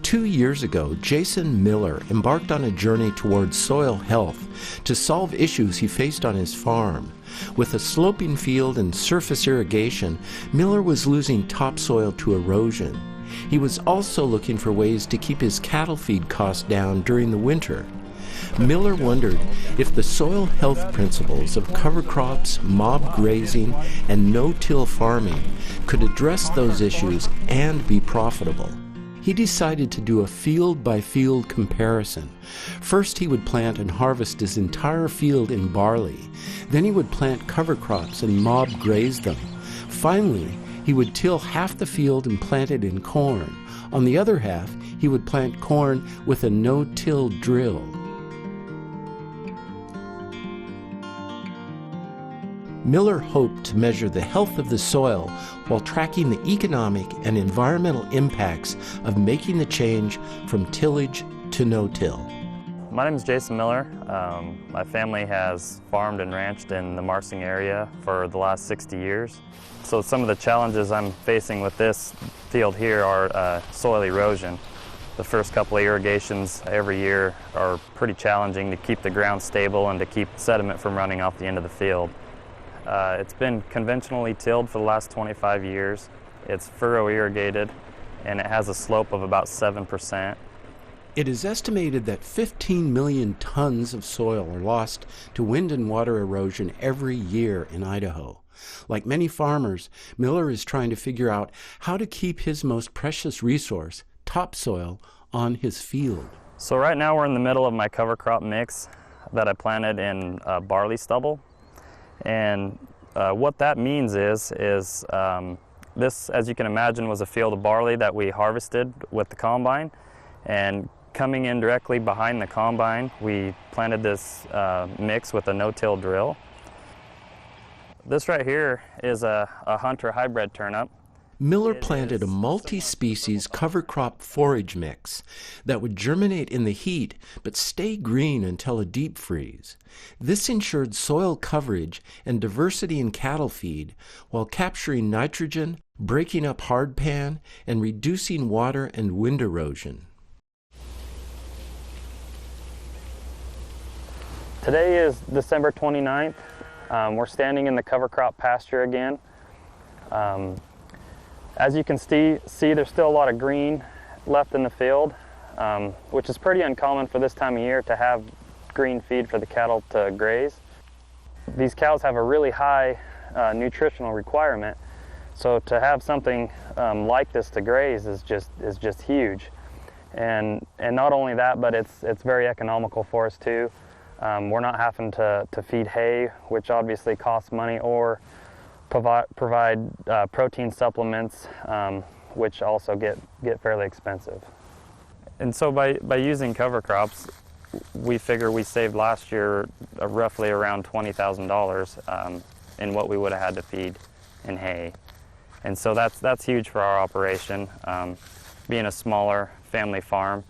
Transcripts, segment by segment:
2 years ago, Jason Miller embarked on a journey towards soil health to solve issues he faced on his farm. With a sloping field and surface irrigation, Miller was losing topsoil to erosion. He was also looking for ways to keep his cattle feed costs down during the winter. Miller wondered if the soil health principles of cover crops, mob grazing, and no-till farming could address those issues and be profitable. He decided to do a field-by-field comparison. First, he would plant and harvest his entire field in barley. Then he would plant cover crops and mob graze them. Finally, he would till half the field and plant it in corn. On the other half, he would plant corn with a no-till drill. Miller hoped to measure the health of the soil while tracking the economic and environmental impacts of making the change from tillage to no-till. My name is Jason Miller. My family has farmed and ranched in the Marsing area for the last 60 years. So some of the challenges I'm facing with this field here are soil erosion. The first couple of irrigations every year are pretty challenging to keep the ground stable and to keep sediment from running off the end of the field. It's been conventionally tilled for the last 25 years. It's furrow irrigated and it has a slope of about 7%. It is estimated that 15 million tons of soil are lost to wind and water erosion every year in Idaho. Like many farmers, Miller is trying to figure out how to keep his most precious resource, topsoil, on his field. So right now we're in the middle of my cover crop mix that I planted in barley stubble. And what that means is this, as you can imagine, was a field of barley that we harvested with the combine. And coming in directly behind the combine, we planted this mix with a no-till drill. This right here is a hunter hybrid turnip. Miller planted a multi-species cover crop forage mix that would germinate in the heat but stay green until a deep freeze. This ensured soil coverage and diversity in cattle feed while capturing nitrogen, breaking up hardpan, and reducing water and wind erosion. Today is December 29th. We're standing in the cover crop pasture again. As you can see, there's still a lot of green left in the field, which is pretty uncommon for this time of year to have green feed for the cattle to graze. These cows have a really high nutritional requirement, so to have something like this to graze is just huge. And not only that, but it's very economical for us too. We're not having to feed hay, which obviously costs money, or provide protein supplements, which also get fairly expensive. And so by using cover crops, we figure we saved last year roughly around $20,000 in what we would have had to feed in hay. And so that's huge for our operation. Being a smaller family farm,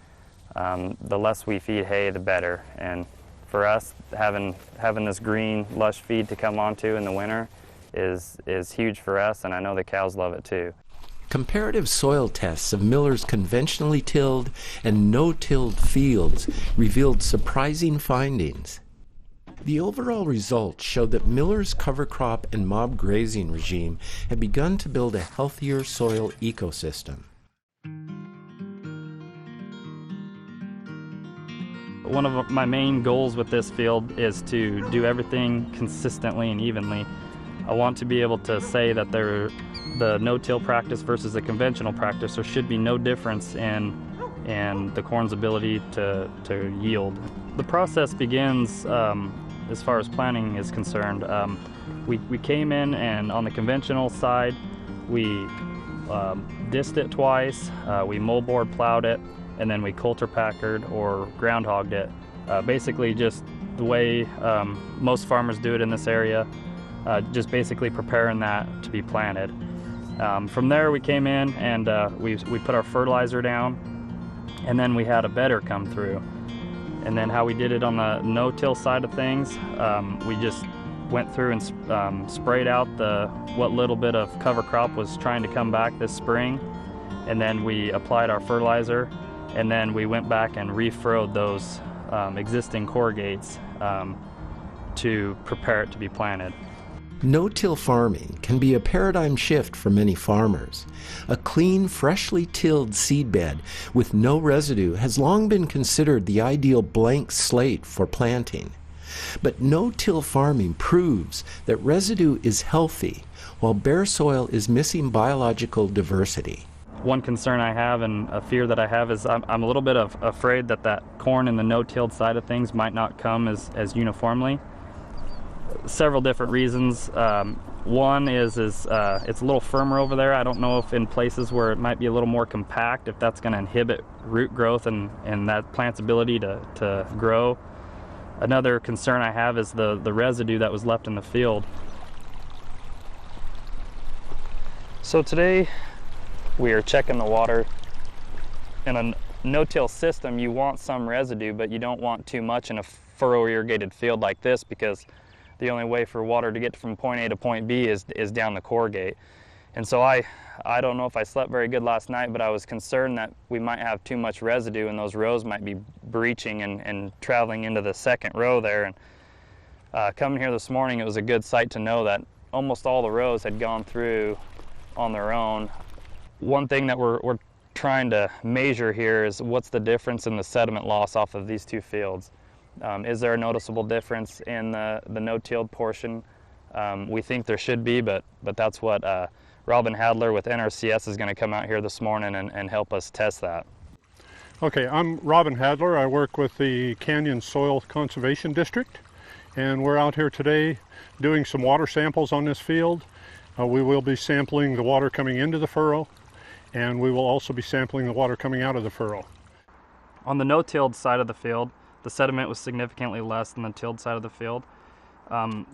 the less we feed hay, the better. And for us, having this green, lush feed to come onto in the winter is huge for us, and I know the cows love it too. Comparative soil tests of Miller's conventionally tilled and no-tilled fields revealed surprising findings. The overall results showed that Miller's cover crop and mob grazing regime had begun to build a healthier soil ecosystem. One of my main goals with this field is to do everything consistently and evenly. I want to be able to say that the no-till practice versus the conventional practice, there should be no difference in the corn's ability to yield. The process begins, as far as planting is concerned. We came in, and on the conventional side, we dissed it twice, we moldboard plowed it, and then we coulter packered or groundhogged it. Basically just the way most farmers do it in this area, just basically preparing that to be planted. From there we came in and we put our fertilizer down, and then we had a bedder come through. And then how we did it on the no-till side of things, we just went through and sprayed out what little bit of cover crop was trying to come back this spring. and then we applied our fertilizer, and then we went back and refurrowed those existing corrugates to prepare it to be planted. No-till farming can be a paradigm shift for many farmers. A clean, freshly tilled seedbed with no residue has long been considered the ideal blank slate for planting. But no-till farming proves that residue is healthy, while bare soil is missing biological diversity. One concern I have and a fear that I have is I'm a little bit afraid that corn in the no-tilled side of things might not come as uniformly. Several different reasons. One is it's a little firmer over there. I don't know if in places where it might be a little more compact, if that's going to inhibit root growth and that plant's ability to grow. Another concern I have is the residue that was left in the field. So today we are checking the water. In a no-till system, you want some residue, but you don't want too much in a furrow irrigated field like this, because the only way for water to get from point A to point B is down the corrugate. And so I don't know if I slept very good last night, but I was concerned that we might have too much residue and those rows might be breaching and traveling into the second row there. And coming here this morning, it was a good sight to know that almost all the rows had gone through on their own. One thing that we're trying to measure here is what's the difference in the sediment loss off of these two fields. Is there a noticeable difference in the no-tilled portion? We think there should be, but that's what Robin Hadler with NRCS is going to come out here this morning and help us test that. Okay, I'm Robin Hadler. I work with the Canyon Soil Conservation District, and we're out here today doing some water samples on this field. We will be sampling the water coming into the furrow, and we will also be sampling the water coming out of the furrow. On the no-tilled side of the field, the sediment was significantly less than the tilled side of the field.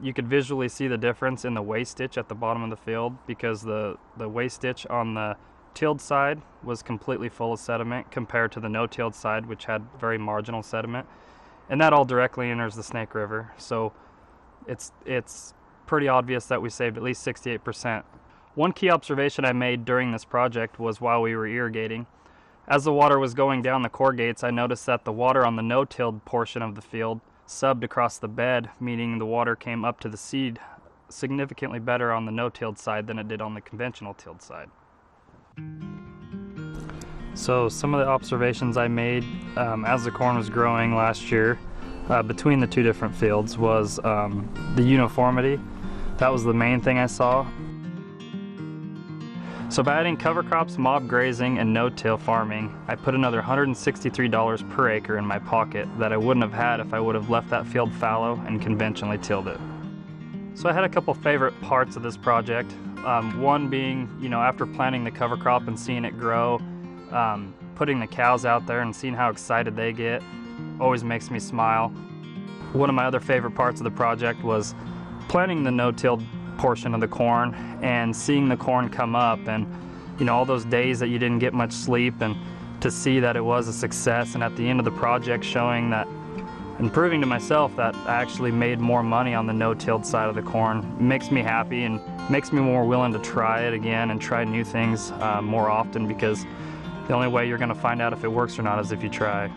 You could visually see the difference in the waste ditch at the bottom of the field, because the waste ditch on the tilled side was completely full of sediment compared to the no-tilled side, which had very marginal sediment. And that all directly enters the Snake River. So it's pretty obvious that we saved at least 68%. One key observation I made during this project was while we were irrigating. As the water was going down the corrugates, I noticed that the water on the no-tilled portion of the field subbed across the bed, meaning the water came up to the seed significantly better on the no-tilled side than it did on the conventional tilled side. So some of the observations I made as the corn was growing last year between the two different fields was the uniformity. That was the main thing I saw. So by adding cover crops, mob grazing, and no-till farming, I put another $163 per acre in my pocket that I wouldn't have had if I would have left that field fallow and conventionally tilled it. So I had a couple favorite parts of this project. One being, after planting the cover crop and seeing it grow, putting the cows out there and seeing how excited they get always makes me smile. One of my other favorite parts of the project was planting the no-tilled portion of the corn and seeing the corn come up, and all those days that you didn't get much sleep, and to see that it was a success, and at the end of the project showing that and proving to myself that I actually made more money on the no-tilled side of the corn makes me happy and makes me more willing to try it again and try new things more often, because the only way you're going to find out if it works or not is if you try.